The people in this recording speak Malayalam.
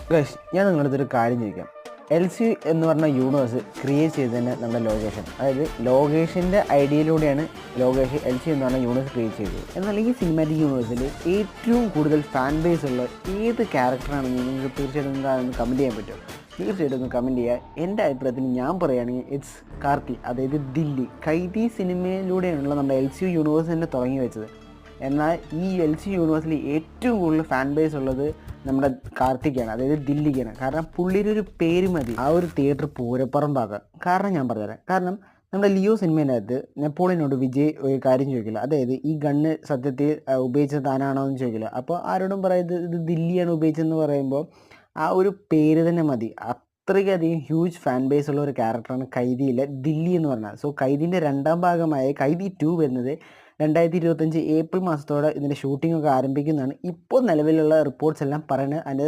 ഗൈസ്, ഞാൻ നിങ്ങളുടെ അടുത്തൊരു കാര്യം ചോദിക്കാം. എൽ സി എന്ന് പറഞ്ഞ യൂണിവേഴ്സ് ക്രിയേറ്റ് ചെയ്ത് തന്നെ നമ്മുടെ ലോകേഷൻ, അതായത് ലോകേഷിൻ്റെ ഐഡിയയിലൂടെയാണ് ലോകേഷ് എൽ സി എന്ന് പറഞ്ഞ യൂണിവേഴ്സ് ക്രിയേറ്റ് ചെയ്തത്. എന്നാൽ ഈ സിനിമാറ്റിക് യൂണിവേഴ്സിൽ ഏറ്റവും കൂടുതൽ ഫാൻ ബേസ് ഉള്ള ഏത് ക്യാരക്ടറാണെന്ന് നിങ്ങൾക്ക് തീർച്ചയായിട്ടും നിങ്ങൾക്ക് കമൻറ്റ് ചെയ്യാൻ പറ്റും. തീർച്ചയായിട്ടും ഒന്ന് കമൻറ്റ് ചെയ്യുക. എൻ്റെ അഭിപ്രായത്തിൽ ഞാൻ പറയുകയാണെങ്കിൽ ഇറ്റ്സ് കാർത്തി, അതായത് ദില്ലി. കൈതി സിനിമയിലൂടെയാണല്ലോ നമ്മുടെ എൽ സി യൂണിവേഴ്സ് തന്നെ തുടങ്ങി വെച്ചത്. എന്നാൽ ഈ എൽ സി യൂണിവേഴ്സിൽ ഏറ്റവും കൂടുതൽ ഫാൻ ബേസ് ഉള്ളത് നമ്മുടെ കാർത്തിക്കാണ്, അതായത് ദില്ലിക്കാണ്. കാരണം പുള്ളിയുടെ ഒരു പേര് മതി ആ ഒരു തിയേറ്റർ പൂരപ്പറമ്പാക്കാൻ. കാരണം ഞാൻ പറഞ്ഞുതരാം. കാരണം നമ്മുടെ ലിയോ സിനിമേൻ്റെ അകത്ത് നെപ്പോളിയനോട് വിജയ് ഒരു കാര്യം ചോദിക്കില്ല, അതായത് ഈ ഗണ്ണ് സത്യത്തിൽ ഉപയോഗിച്ചത് താനാണോ എന്ന് ചോദിക്കില്ല. അപ്പോൾ ആരോടും പറയുന്നത് ഇത് ദില്ലിയാണ് ഉപയോഗിച്ചതെന്ന് പറയുമ്പോൾ ആ ഒരു പേര് തന്നെ മതി. അത്രയ്ക്കധികം ഹ്യൂജ് ഫാൻ ബേസ് ഉള്ള ഒരു ക്യാരക്ടറാണ് കൈദിയിലെ ദില്ലി എന്ന് പറഞ്ഞാൽ. സോ കൈദിൻ്റെ രണ്ടാം ഭാഗമായ കൈദി 2 വരുന്നത് 2025 ഏപ്രിൽ മാസത്തോടെ ഇതിൻ്റെ ഷൂട്ടിംഗ് ഒക്കെ ആരംഭിക്കുന്നതാണ് ഇപ്പോൾ നിലവിലുള്ള റിപ്പോർട്ട്സ് എല്ലാം പറയുന്നത്. അതിൻ്റെ